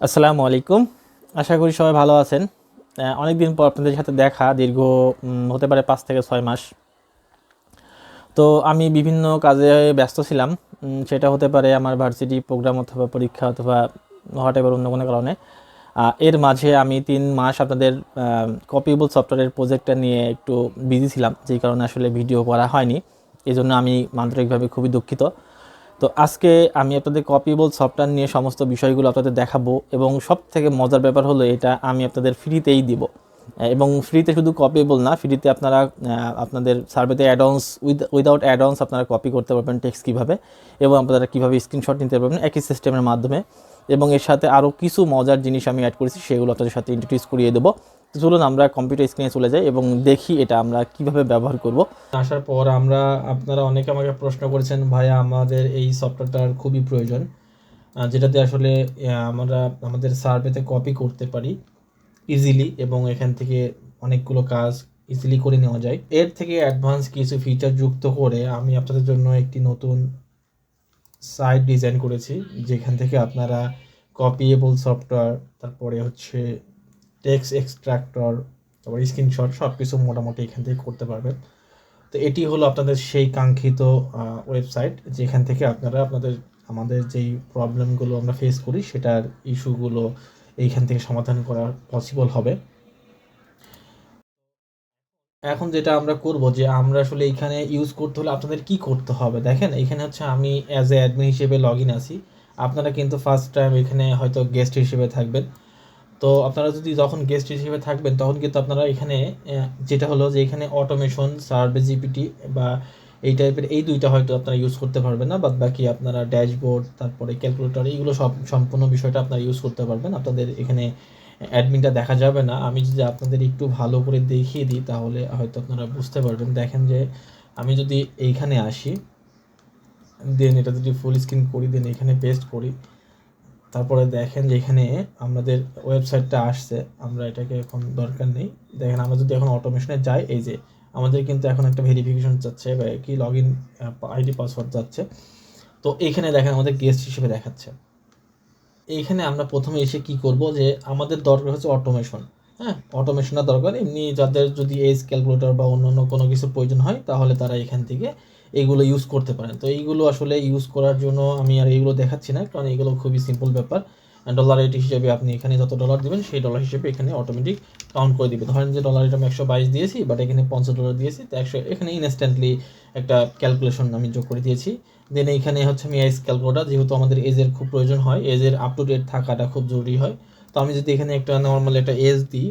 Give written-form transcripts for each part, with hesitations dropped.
আসসালামু আলাইকুম। আশা করি সবাই ভালো আছেন। অনেক দিন পর আপনাদের সাথে দেখা, দীর্ঘ হতে পারে 5 থেকে 6 মাস। তো আমি বিভিন্ন কাজে ব্যস্ত ছিলাম। সেটা হতে পারে আমার ভার্সিটি প্রোগ্রাম অথবা পরীক্ষা অথবা হোয়াট এভার অন্য কোনো কারণে। এর মাঝে আমি 3 মাস আপনাদের কপিবল সফটওয়্যারের প্রজেক্টটা নিয়ে একটু বিজি ছিলাম, যেই কারণে আসলে ভিডিও করা হয়নি। এই জন্য আমি আন্তরিকভাবে খুবই দুঃখিত। তো আজকে আমি আপনাদের কপিবল সফটওয়্যার নিয়ে সমস্ত বিষয়গুলো আপনাদের দেখাবো, এবং সব থেকে মজার ব্যাপার হলো এটা আমি আপনাদের ফ্রিতেই দিব। এবং ফ্রিতে শুধু কপিবল না, ফ্রিতে আপনারা আপনাদের সার্ভেতে অ্যাডঅনস উইদাউট অ্যাডঅনস আপনারা কপি করতে পারবেন টেক্সট কীভাবে, এবং আপনারা কীভাবে স্ক্রিনশট নিতে পারবেন একই সিস্টেমের মাধ্যমে। এবং এর সাথে আরও কিছু মজার জিনিস আমি অ্যাড করেছি, সেগুলো আপনাদের সাথে ইন্ট্রোডিউস করিয়ে দেবো। তো চলুন আমরা কম্পিউটার স্ক্রিনে চলে যাই এবং দেখি এটা আমরা কিভাবে ব্যবহার করব। আসার পর আপনারা অনেকে আমাকে প্রশ্ন করেছেন, ভাইয়া আমাদের এই সফটওয়্যারটার খুবই প্রয়োজন, যেটাতে আসলে আমরা আমাদের সার্ভেতে কপি করতে পারি ইজিলি, এবং এখান থেকে অনেকগুলো কাজ ইজিলি করে নেওয়া যায়। এর থেকে অ্যাডভান্স কিছু ফিচার যুক্ত করে আমি আপনাদের জন্য একটি নতুন সাইট ডিজাইন করেছি, যেখান থেকে আপনারা কপিয়েবল সফটওয়্যার, তারপরে হচ্ছে টেক্সট এক্সট্রাক্টর, তারপর স্ক্রিনশট সব কিছু মোটামুটি এখান থেকে করতে পারবেন। তো এটি হলো আপনাদের সেই কাঙ্ক্ষিত ওয়েবসাইট, যেখান থেকে আপনারা আমাদের যেই প্রবলেমগুলো আমরা ফেস করি সেটার ইস্যুগুলো এইখান থেকে সমাধান করা পসিবল হবে। এখন যেটা আমরা করব, যে আমরা আসলে এইখানে ইউজ করতে হলে আপনাদের কি করতে হবে, দেখেন এখানে হচ্ছে আমি অ্যাজ এ অ্যাডমিন হিসেবে লগ ইন আছি। আপনারা কিন্তু ফার্স্ট টাইম এখানে হয়তো গেস্ট হিসেবে থাকবেন। তো আপনারা যদি যখন গেস্ট হিসেবে থাকবেন তখন কিন্তু আপনারা এখানে যেটা হলো যে এখানে অটোমেশন, সার্ভে জিপিটি বা এই টাইপের এই দুইটা হয়তো আপনারা ইউজ করতে পারবেন না, বাদ বাকি আপনারা ড্যাশবোর্ড, তারপরে ক্যালকুলেটর, এইগুলো সব সম্পূর্ণ বিষয়টা আপনারা ইউজ করতে পারবেন। আপনাদের এখানে অ্যাডমিনটা দেখা যাবে না। আমি যদি আপনাদের একটু ভালো করে দেখিয়ে দিই তাহলে হয়তো আপনারা বুঝতে পারবেন। দেখেন যে আমি যদি এইখানে আসি, দেন এটা যদি ফুল স্ক্রিন করি, দেন এখানে পেস্ট করি, তারপরে দেখেন যে এখানে আমাদের ওয়েবসাইটটা আসছে। আমরা এটাকে এখন দরকার নেই। দেখেন আমরা যদি এখন অটোমেশনে যাই, এই যে আমাদের কিন্তু এখন একটা ভেরিফিকেশন যাচ্ছে বা কি লগ ইন আইডি পাসওয়ার্ড যাচ্ছে। তো এইখানে দেখেন আমাদের গেস্ট হিসেবে দেখাচ্ছে। এইখানে আমরা প্রথমে এসে কি করব, যে আমাদের দরকার হচ্ছে অটোমেশন। হ্যাঁ, অটোমেশনটা দরকার। এমনি যাদের যদি এজ ক্যালকুলেটর বা অন্যান্য কোনো কিছু প্রয়োজন হয় তাহলে তারা এখান থেকে এইগুলো ইউজ করতে পারেন। তো এইগুলো আসলে ইউজ করার জন্য আমি আর এইগুলো দেখাচ্ছি না, কারণ এইগুলো খুবই সিম্পল ব্যাপার। ডলার রেট হিসেবে আপনি এখানে যত ডলার দেবেন সেই ডলার হিসেবে এখানে অটোমেটিক কাউন্ট করে দিবে। ধরেন যে ডলার রেট আমি 122 দিয়েছি, বাট এখানে $50 দিয়েছি, তো 100 এখানে ইনস্ট্যান্টলি একটা ক্যালকুলেশন আমি যোগ করে দিয়েছি। দেন এইখানে হচ্ছে আমি এজ ক্যালকুলেটর, যেহেতু আমাদের এজের খুব প্রয়োজন হয়, এজের আপ টু ডেট থাকাটা খুব জরুরি হয়। তো আমি যদি এখানে একটা নর্মাল একটা এজ দিই,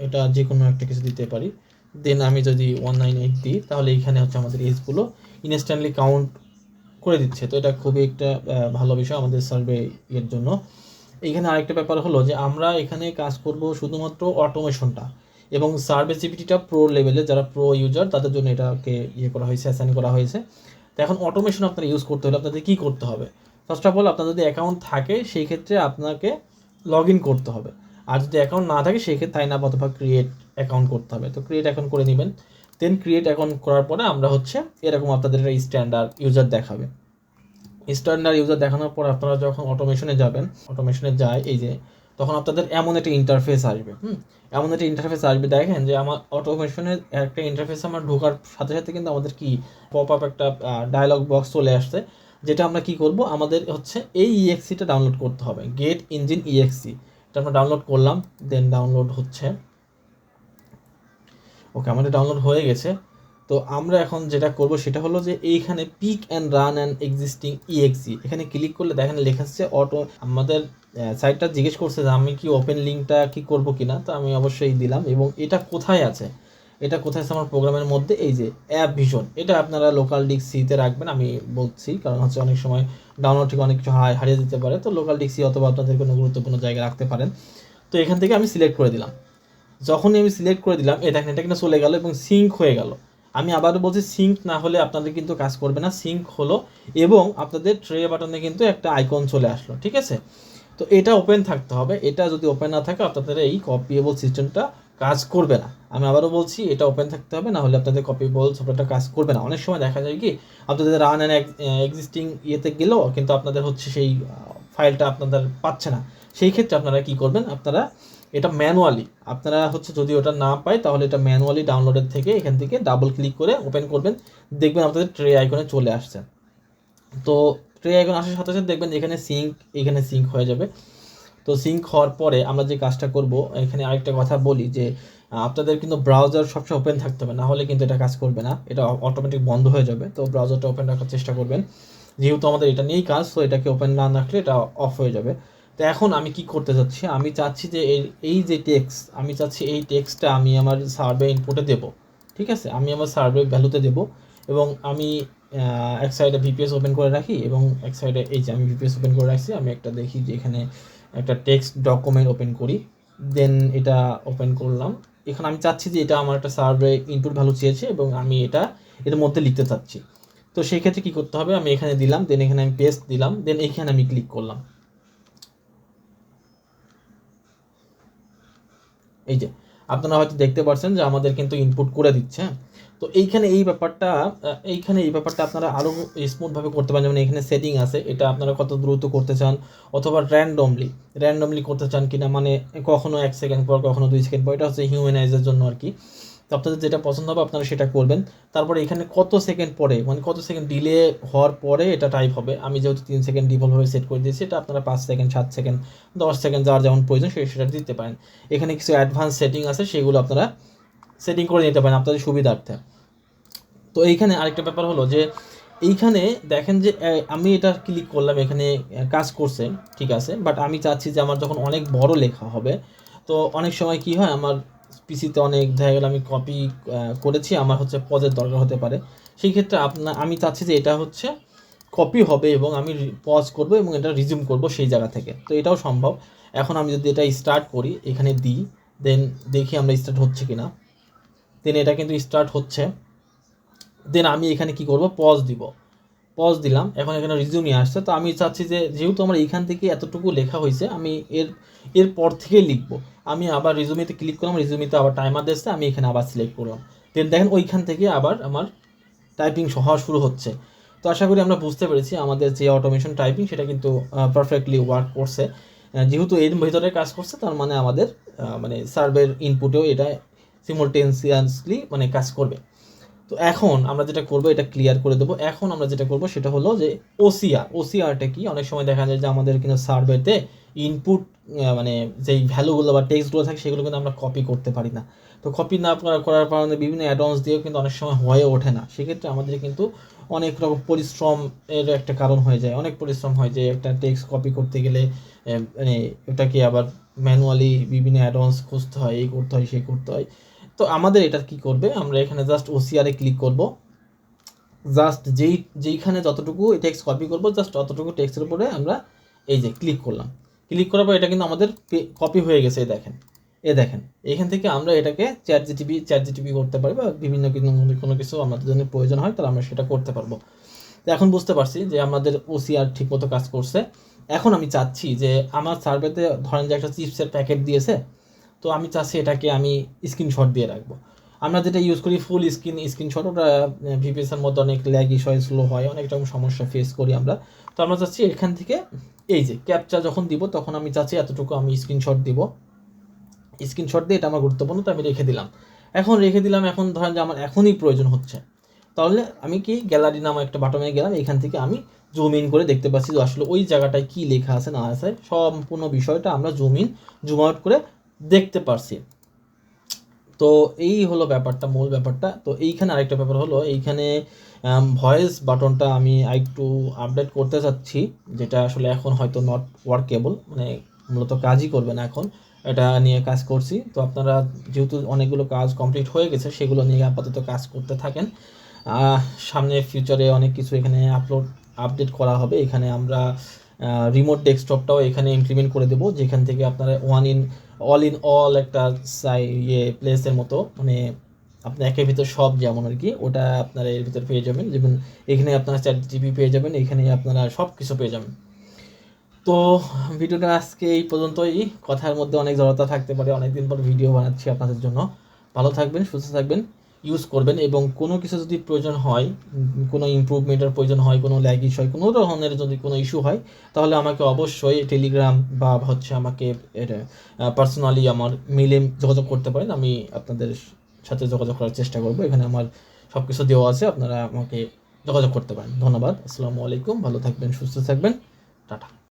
এটা যে কোনো একটা কিছু দিতে পারি, দেন আমি যদি 198 দিই, তাহলে এইখানে হচ্ছে আমাদের এজগুলো ইনস্ট্যান্টলি কাউন্ট করে দিচ্ছে। তো এটা খুবই একটা ভালো বিষয় আমাদের সার্ভে এর জন্য। এইখানে আরেকটা ব্যাপার হলো যে আমরা এখানে কাজ করব শুধুমাত্র অটোমেশনটা, এবং সার্ভে জিপিটিটা প্রো লেভেলে, যারা প্রো ইউজার তাদের জন্য এটাকে করা হয়েছে, অ্যাসাইন করা হয়েছে। তো এখন অটোমেশন আপনারা ইউজ করতে হলে আপনাদের কী করতে হবে? ফার্স্ট অফ অল, আপনার যদি অ্যাকাউন্ট থাকে সেই ক্ষেত্রে আপনাকে লগ ইন করতে হবে। আর যদি অ্যাকাউন্ট না থাকে সেই ক্ষেত্রে সাইন আপ অথবা ক্রিয়েট অ্যাকাউন্ট করতে হবে। তো ক্রিয়েট অ্যাকাউন্ট করে নেবেন। দেন ক্রিয়েট অ্যাকাউন্ট করার পরে আমরা হচ্ছে এরকম আপনাদের একটা স্ট্যান্ডার্ড ইউজার দেখাবে। স্ট্যান্ডার্ড ইউজার দেখানোর পর আপনারা যখন অটোমেশনে যাবেন, অটোমেশনে যায় এই যে, তখন আপনাদের এমন একটা ইন্টারফেস আসবে। এমন একটা ইন্টারফেস আসবে, দেখেন যে আমার অটোমেশনের একটা ইন্টারফেস আমার ঢোকার সাথে সাথে কিন্তু আমাদের কি পপ আপ একটা ডায়লগ বক্স চলে আসছে, যেটা আমরা কি করব, আমাদের হচ্ছে এই ইএক্সিটা ডাউনলোড করতে হবে, গেট ইঞ্জিন ইএক্সি। এটা আমরা ডাউনলোড করলাম, দেন ডাউনলোড হচ্ছে। ওকে, আমাদের ডাউনলোড হয়ে গেছে। তো আমরা এখন যেটা করব সেটা হলো যে এইখানে pick and run and existing ইএক্সি, এখানে ক্লিক করলে দেখেন লেখা আছে অটো। আমাদের সাইটটা জিজ্ঞেস করছে যে আমি কি ওপেন লিঙ্কটা কি করব কিনা, তো আমি অবশ্যই দিলাম। এবং এটা কোথায় আছে, এটা কোথায় আছে আমার প্রোগ্রামের মধ্যে, এই যে অ্যাপ ভিশন, এটা আপনারা লোকাল ডিস্ক সিতে রাখবেন। আমি বলছি কারণ হচ্ছে অনেক সময় ডাউনলোড থেকে অনেক কিছু হারিয়ে যেতে পারে, তো লোকাল ডিস্ক সি অথবা আপনাদের কোনো গুরুত্বপূর্ণ জায়গায় রাখতে পারেন। তো এখান থেকে আমি সিলেক্ট করে দিলাম। যখনই আমি সিলেক্ট করে দিলাম, দেখেন এটা কিন্তু চলে গেল এবং সিঙ্ক হয়ে গেল। আমি আবারও বলছি, সিঙ্ক না হলে আপনাদের কিন্তু কাজ করবে না। সিঙ্ক হলো এবং আপনাদের ট্রে বাটনে কিন্তু একটা আইকন চলে আসলো, ঠিক আছে? তো এটা ওপেন থাকতে হবে। এটা যদি ওপেন না থাকে আপনাদের এই কপিয়েবল সিস্টেমটা কাজ করবে না। আমি আবারও বলছি, এটা ওপেন থাকতে হবে, না হলে আপনাদের কপিয়েবল সফটওয়্যারটা কাজ করবে না। অনেক সময় দেখা যায় কি, আপনাদের রান অ্যান্ড এক্সিস্টিং ইয়েতে গেলেও কিন্তু আপনাদের হচ্ছে সেই ফাইলটা আপনাদের পাচ্ছে না। সেই ক্ষেত্রে আপনারা কি করবেন, আপনারা এটা ম্যানুয়ালি আপনারা হচ্ছে যদি ওটা না পায় তাহলে এটা ম্যানুয়ালি ডাউনলোডের থেকে এখান থেকে ডাবল ক্লিক করে ওপেন করবেন, দেখবেন আপনাদের ট্রে আইকনে চলে আসছে। তো ট্রে আইকন আসার সাথে সাথে দেখবেন এখানে সিঙ্ক হয়ে যাবে। তো সিঙ্ক হওয়ার পরে আমরা যে কাজটা করব, এখানে আরেকটা কথা বলি যে আপনাদের কিন্তু ব্রাউজার সবসময় ওপেন থাকতে হবে, না হলে কিন্তু এটা কাজ করবে না, এটা অটোমেটিক বন্ধ হয়ে যাবে। তো ব্রাউজারটা ওপেন রাখার চেষ্টা করবেন, যেহেতু আমাদের এটা নিয়েই কাজ, তো এটাকে ওপেন না রাখলে এটা অফ হয়ে যাবে। তো এখন আমি কি করতে চাচ্ছি, আমি চাচ্ছি যে এই যে টেক্সট, আমি চাচ্ছি এই টেক্সটটা আমি আমার সার্ভে ইনপুটে দেবো। ঠিক আছে, আমি আমার সার্ভে ভ্যালুতে দেবো এবং আমি এক সাইডে ভিপিএস ওপেন করে রাখি এবং এক সাইডে এই যে আমি ভিপিএস ওপেন করে রাখছি, আমি একটা দেখি যে এখানে একটা টেক্সট ডকুমেন্ট ওপেন করি, দেন এটা ওপেন করলাম। এখানে আমি চাচ্ছি যে এটা আমার একটা সার্ভে ইনপুট ভ্যালু চেয়েছে এবং আমি এটা এর মধ্যে লিখতে চাচ্ছি। তো সেই ক্ষেত্রে কী করতে হবে, আমি এখানে দিলাম, দেন এখানে আমি পেস্ট দিলাম, দেন এখানে আমি ক্লিক করলাম। এই যে আপনারা হয়তো দেখতে পাচ্ছেন যে আমাদের কিন্তু ইনপুট করে দিচ্ছে। তো এইখানে এই ব্যাপারটা আপনারা আরও স্মুথভাবে করতে পারেন। যেমন এখানে সেটিং আছে, এটা আপনারা কত দ্রুত করতে চান, অথবা র্যান্ডমলি করতে চান কিনা, মানে কখনো 1 সেকেন্ড পর, কখনো 2 সেকেন্ড পর, এটা হচ্ছে হিউম্যানাইজের জন্য আর কি। তো আপনাদের যেটা পছন্দ হবে আপনারা সেটা করবেন। তারপরে এখানে কত সেকেন্ড পরে, মানে কত সেকেন্ড ডিলে হওয়ার পরে এটা টাইপ হবে। আমি যেহেতু 3 সেকেন্ড ডিফল্টভাবে সেট করে দিয়েছি, এটা আপনারা 5 সেকেন্ড, 7 সেকেন্ড, 10 সেকেন্ড যার যেমন প্রয়োজন সেটা দিতে পারেন। এখানে কিছু অ্যাডভান্স সেটিং আছে, সেগুলো আপনারা সেটিং করে নিতে পারেন আপনাদের সুবিধার্থে। তো এইখানে আরেকটা ব্যাপার হলো যে এইখানে দেখেন যে আমি এটা ক্লিক করলাম, এখানে কাজ করছে, ঠিক আছে, বাট আমি চাচ্ছি যে আমার যখন অনেক বড় লেখা হবে, তো অনেক সময় কি হয়, আমার পিসিতে অনেক দেখা গেল আমি কপি করেছি, আমার হচ্ছে পজের দরকার হতে পারে। সেই ক্ষেত্রে আমি চাচ্ছি যে এটা হচ্ছে কপি হবে এবং আমি পজ করব এবং এটা রিজিউম করব সেই জায়গা থেকে। তো এটাও সম্ভব। এখন আমি যদি এটা স্টার্ট করি, এখানে দিই, দেন দেখি আমরা স্টার্ট হচ্ছে কিনা, দেন এটা কিন্তু স্টার্ট হচ্ছে। দেন আমি এখানে কি করব, পজ দিলাম, এখন এখানে রিজিউমে আসছে। তো আমি চাচ্ছি যে যেহেতু আমার এইখান থেকে এতটুকু লেখা হয়েছে, আমি এরপর থেকে লিখবো। আমি আবার রিজিউমেতে ক্লিক করলাম, রিজিউমেতে আবার টাইমার দিচ্ছে, আমি এখানে আবার সিলেক্ট করলাম, দেন দেখেন ওইখান থেকে আবার আমার টাইপিং হওয়া শুরু হচ্ছে। তো আশা করি আমরা বুঝতে পেরেছি আমাদের যে অটোমেশন টাইপিং সেটা কিন্তু পারফেক্টলি ওয়ার্ক করছে। যেহেতু এর ভিতরে কাজ করছে, তার মানে আমাদের মানে সার্ভের ইনপুটেও এটা সিমultaneously মানে কাজ করবে। তো এখন আমরা যেটা করব, এটা ক্লিয়ার করে দেবো। এখন আমরা যেটা করব সেটা হলো যে ওসিআরটা কি, অনেক সময় দেখা যায় যে আমাদের কিন্তু সার্ভেতে ইনপুট মানে যেই ভ্যালুগুলো বা টেক্সটগুলো থাকে সেগুলো কিন্তু আমরা কপি করতে পারি না। তো কপি না করার কারণে বিভিন্ন অ্যাডভান্স দিয়েও কিন্তু অনেক সময় হয়ে ওঠে না। সেক্ষেত্রে আমাদের কিন্তু অনেক রকম পরিশ্রম এর একটা কারণ হয়ে যায়, অনেক পরিশ্রম হয় যে একটা টেক্সট কপি করতে গেলে মানে ওটাকে আবার ম্যানুয়ালি বিভিন্ন অ্যাডভান্স খুঁজতে হয়, এই করতে হয়, সেই করতে হয়। তো আমাদের এটা কি করবে, আমরা এখানে জাস্ট ওসিআরে ক্লিক করব, জাস্ট যেইখানে যতটুকু টেক্সট কপি করব জাস্ট ততটুকু টেক্সটের উপরে আমরা এই যে ক্লিক করলাম। ক্লিক করার পর এটা কিন্তু আমাদের কপি হয়ে গেছে। দেখেন এখান থেকে আমরা এটাকে চ্যাট জিটিপি করতে পারি, বা বিভিন্ন কোনো কিছু আমাদের জন্য প্রয়োজন হয় তাহলে আমরা সেটা করতে পারবো। তো এখন বুঝতে পারছি যে আমাদের ওসিআর ঠিকমতো কাজ করছে। এখন আমি চাচ্ছি যে আমার সার্ভেতে ধরেন যে একটা চিপসের প্যাকেট দিয়েছে, তো আমি চাচ্ছি এটাকে আমি স্ক্রিনশট দিয়ে রাখবো। আমরা যেটা ইউজ করি ফুল স্ক্রিনশট, ওটা ভিপিএসের মধ্যে অনেক ল্যাগ ইস্যু হয়, স্লো হয়, অনেক রকম সমস্যা ফেস করি আমরা। তো আমরা চাচ্ছি এখান থেকে এই যে ক্যাপচা যখন দিব তখন আমি চাচ্ছি এতটুকু আমি স্ক্রিনশট দিব। স্ক্রিনশট দিয়ে এটা আমার গুরুত্বপূর্ণ, তো আমি রেখে দিলাম। এখন ধরেন যে আমার এখনই প্রয়োজন হচ্ছে, তাহলে আমি কি গ্যালারি নামে একটা বাটনে গেলাম, এখান থেকে আমি জুম ইন করে দেখতে পাচ্ছি যে আসলে ওই জায়গাটায় কী লেখা আছে না আছে, সম্পূর্ণ বিষয়টা আমরা জুম আউট করে দেখতে পারছি। তো এই হলো ব্যাপারটা, মূল ব্যাপারটা। তো এইখানে আরেকটা ব্যাপার হলো, এইখানে ভয়েস বাটনটা আমি একটু আপডেট করতে চাচ্ছি, যেটা আসলে এখন হয়তো নট ওয়ার্কেবল, মানে মূলত কাজই করবে না এখন। এটা নিয়ে কাজ করছি। তো আপনারা যেহেতু অনেকগুলো কাজ কমপ্লিট হয়ে গেছে, সেগুলো নিয়ে আপাতত কাজ করতে থাকেন। সামনে ফিউচারে অনেক কিছু এখানে আপডেট করা হবে। এখানে আমরা রিমোট ডেস্কটপটাও এখানে ইমপ্লিমেন্ট করে দেবো, যেখান থেকে আপনারা অল ইন অল একটা প্লেসের মতো, মানে আপনি একের ভিতর সব, যেমন আর কি, ওটা আপনারা এর ভিতর পেয়ে যাবেন। যেমন এখানে আপনারা চ্যাট জিপি পেয়ে যাবেন, এখানে আপনারা সব কিছু পেয়ে যাবেন। তো ভিডিওটা আজকে এই পর্যন্তই। কথার মধ্যে অনেক জড়তা থাকতে পারে, অনেকদিন পর ভিডিও বানাচ্ছি আপনাদের জন্য। ভালো থাকবেন, সুস্থ থাকবেন, ইউজ করবেন। এবং কোনো কিছু যদি প্রয়োজন হয়, কোনো ইমপ্রুভমেন্টের প্রয়োজন হয়, কোনো ল্যাগিশ হয়, কোনো ধরনের যদি কোনো ইস্যু হয়, তাহলে আমাকে অবশ্যই টেলিগ্রাম বা হচ্ছে আমাকে এটা পার্সোনালি আমার মেলে যোগাযোগ করতে পারেন। আমি আপনাদের সাথে যোগাযোগ করার চেষ্টা করব। এখানে আমার সব কিছু দেওয়া আছে, আপনারা আমাকে যোগাযোগ করতে পারেন। ধন্যবাদ। আসসালামু আলাইকুম। ভালো থাকবেন, সুস্থ থাকবেন। টাটা।